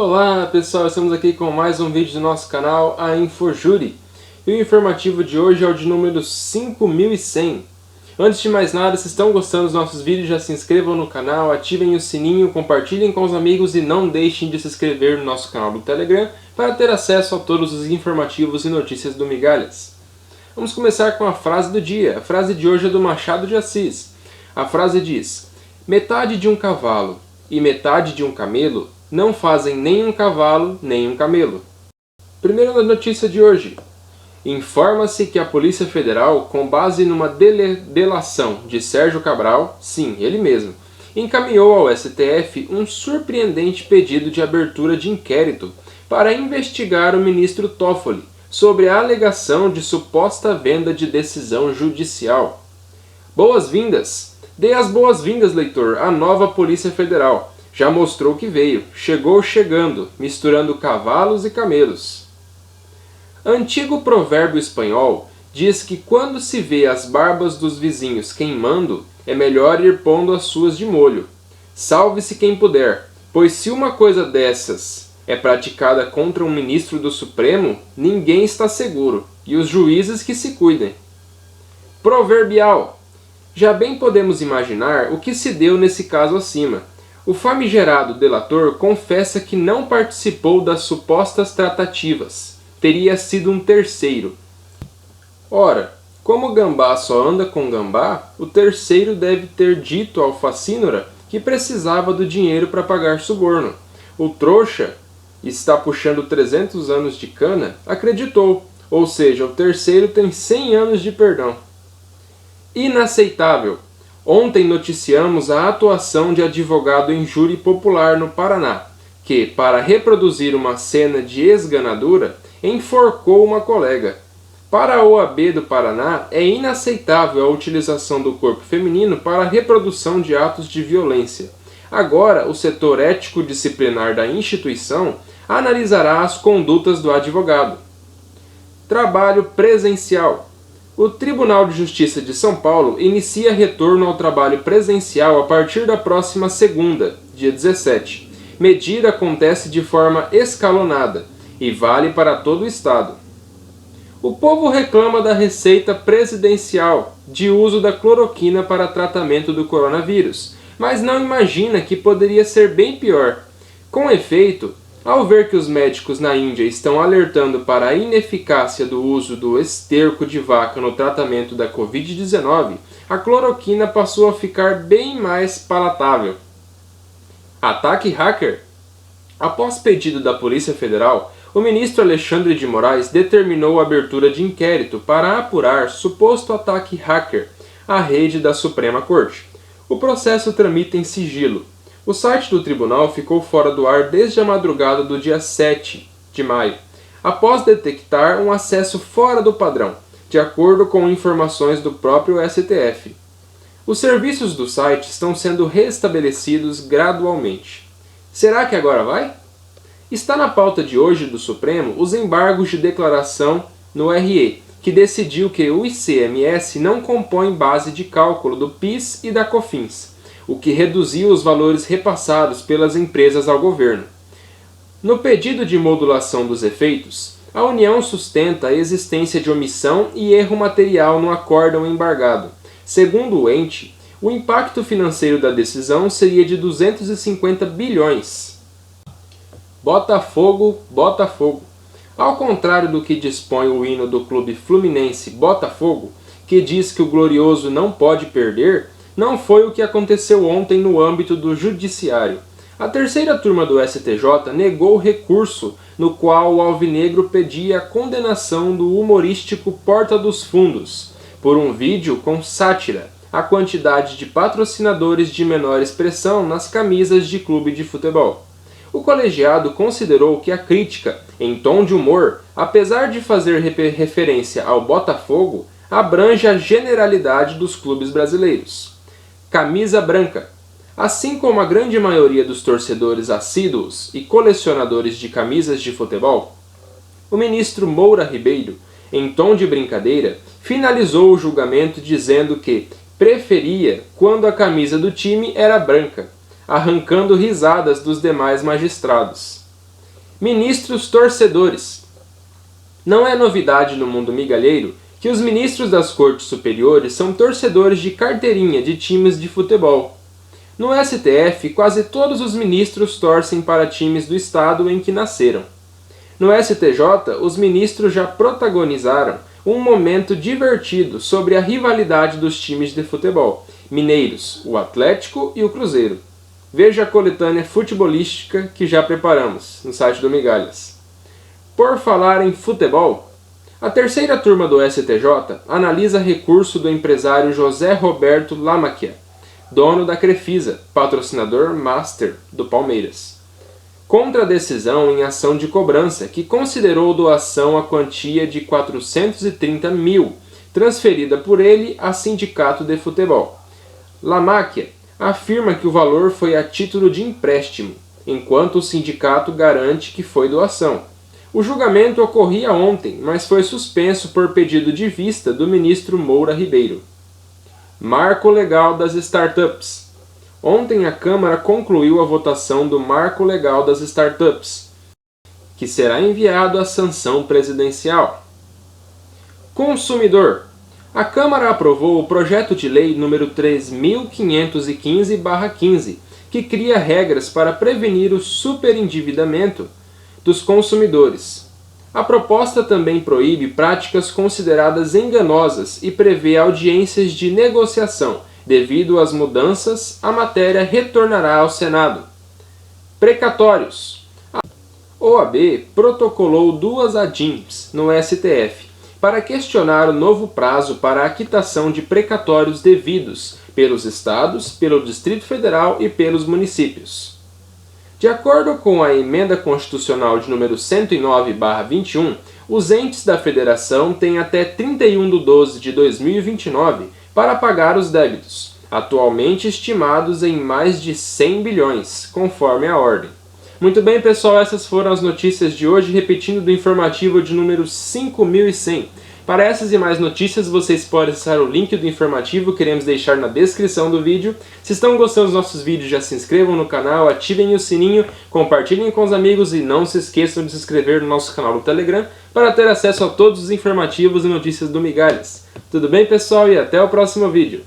Olá pessoal, estamos aqui com mais um vídeo do nosso canal, a InfoJury. E o informativo de hoje é o de número 5100. Antes de mais nada, se estão gostando dos nossos vídeos, já se inscrevam no canal, ativem o sininho, compartilhem com os amigos e não deixem de se inscrever no nosso canal do Telegram para ter acesso a todos os informativos e notícias do Migalhas. Vamos começar com a frase do dia. A frase de hoje é do Machado de Assis. A frase diz: metade de um cavalo e metade de um camelo não fazem nem um cavalo nem um camelo. Primeira notícia de hoje. Informa-se que a Polícia Federal, com base numa delação de Sérgio Cabral, sim, ele mesmo, encaminhou ao STF um surpreendente pedido de abertura de inquérito para investigar o ministro Toffoli sobre a alegação de suposta venda de decisão judicial. Boas-vindas! Dê as boas-vindas, leitor, à nova Polícia Federal. Já mostrou que veio, chegou chegando, misturando cavalos e camelos. Antigo provérbio espanhol diz que quando se vê as barbas dos vizinhos queimando, é melhor ir pondo as suas de molho. Salve-se quem puder, pois se uma coisa dessas é praticada contra um ministro do Supremo, ninguém está seguro, e os juízes que se cuidem. Proverbial. Já bem podemos imaginar o que se deu nesse caso acima. O famigerado delator confessa que não participou das supostas tratativas. Teria sido um terceiro. Ora, como gambá só anda com gambá, o terceiro deve ter dito ao facínora que precisava do dinheiro para pagar suborno. O trouxa, está puxando 300 anos de cana, acreditou, ou seja, o terceiro tem 100 anos de perdão. Inaceitável! Ontem noticiamos a atuação de advogado em júri popular no Paraná, que, para reproduzir uma cena de esganadura, enforcou uma colega. Para a OAB do Paraná, é inaceitável a utilização do corpo feminino para a reprodução de atos de violência. Agora, o setor ético-disciplinar da instituição analisará as condutas do advogado. Trabalho presencial. O Tribunal de Justiça de São Paulo inicia retorno ao trabalho presencial a partir da próxima segunda, dia 17. Medida acontece de forma escalonada e vale para todo o Estado. O povo reclama da receita presidencial de uso da cloroquina para tratamento do coronavírus, mas não imagina que poderia ser bem pior. Com efeito, ao ver que os médicos na Índia estão alertando para a ineficácia do uso do esterco de vaca no tratamento da Covid-19, a cloroquina passou a ficar bem mais palatável. Ataque hacker? Após pedido da Polícia Federal, o ministro Alexandre de Moraes determinou a abertura de inquérito para apurar suposto ataque hacker à rede da Suprema Corte. O processo tramita em sigilo. O site do tribunal ficou fora do ar desde a madrugada do dia 7 de maio, após detectar um acesso fora do padrão, de acordo com informações do próprio STF. Os serviços do site estão sendo restabelecidos gradualmente. Será que agora vai? Está na pauta de hoje do Supremo os embargos de declaração no RE, que decidiu que o ICMS não compõe base de cálculo do PIS e da COFINS, o que reduziu os valores repassados pelas empresas ao governo. No pedido de modulação dos efeitos, a União sustenta a existência de omissão e erro material no acórdão embargado. Segundo o ente, o impacto financeiro da decisão seria de 250 bilhões. Botafogo, Botafogo. Ao contrário do que dispõe o hino do clube fluminense Botafogo, que diz que o glorioso não pode perder, não foi o que aconteceu ontem no âmbito do Judiciário. A terceira turma do STJ negou recurso no qual o alvinegro pedia a condenação do humorístico Porta dos Fundos, por um vídeo com sátira, a quantidade de patrocinadores de menor expressão nas camisas de clube de futebol. O colegiado considerou que a crítica, em tom de humor, apesar de fazer referência ao Botafogo, abrange a generalidade dos clubes brasileiros. Camisa branca. Assim como a grande maioria dos torcedores assíduos e colecionadores de camisas de futebol, o ministro Moura Ribeiro, em tom de brincadeira, finalizou o julgamento dizendo que preferia quando a camisa do time era branca, arrancando risadas dos demais magistrados. Ministros torcedores. Não é novidade no mundo migalheiro que os ministros das cortes superiores são torcedores de carteirinha de times de futebol. No STF, quase todos os ministros torcem para times do estado em que nasceram. No STJ, os ministros já protagonizaram um momento divertido sobre a rivalidade dos times de futebol mineiros, o Atlético e o Cruzeiro. Veja a coletânea futebolística que já preparamos no site do Migalhas. Por falar em futebol, a terceira turma do STJ analisa recurso do empresário José Roberto Lamacchia, dono da Crefisa, patrocinador master do Palmeiras, contra a decisão em ação de cobrança que considerou doação a quantia de 430 mil, transferida por ele a sindicato de futebol. Lamacchia afirma que o valor foi a título de empréstimo, enquanto o sindicato garante que foi doação. O julgamento ocorria ontem, mas foi suspenso por pedido de vista do ministro Moura Ribeiro. Marco Legal das Startups. Ontem a Câmara concluiu a votação do Marco Legal das Startups, que será enviado à sanção presidencial. Consumidor. A Câmara aprovou o projeto de lei número 3.515/15, que cria regras para prevenir o superendividamento dos consumidores. A proposta também proíbe práticas consideradas enganosas e prevê audiências de negociação. Devido às mudanças, a matéria retornará ao Senado. Precatórios. A OAB protocolou 2 ADIMs no STF para questionar o novo prazo para a quitação de precatórios devidos pelos estados, pelo Distrito Federal e pelos municípios. De acordo com a Emenda Constitucional de número 109/21, os entes da Federação têm até 31/12/2029 para pagar os débitos, atualmente estimados em mais de 100 bilhões, conforme a ordem. Muito bem, pessoal, essas foram as notícias de hoje, repetindo do informativo de número 5100. Para essas e mais notícias, vocês podem acessar o link do informativo que iremos deixar na descrição do vídeo. Se estão gostando dos nossos vídeos, já se inscrevam no canal, ativem o sininho, compartilhem com os amigos e não se esqueçam de se inscrever no nosso canal do Telegram para ter acesso a todos os informativos e notícias do Migalhas. Tudo bem, pessoal? E até o próximo vídeo.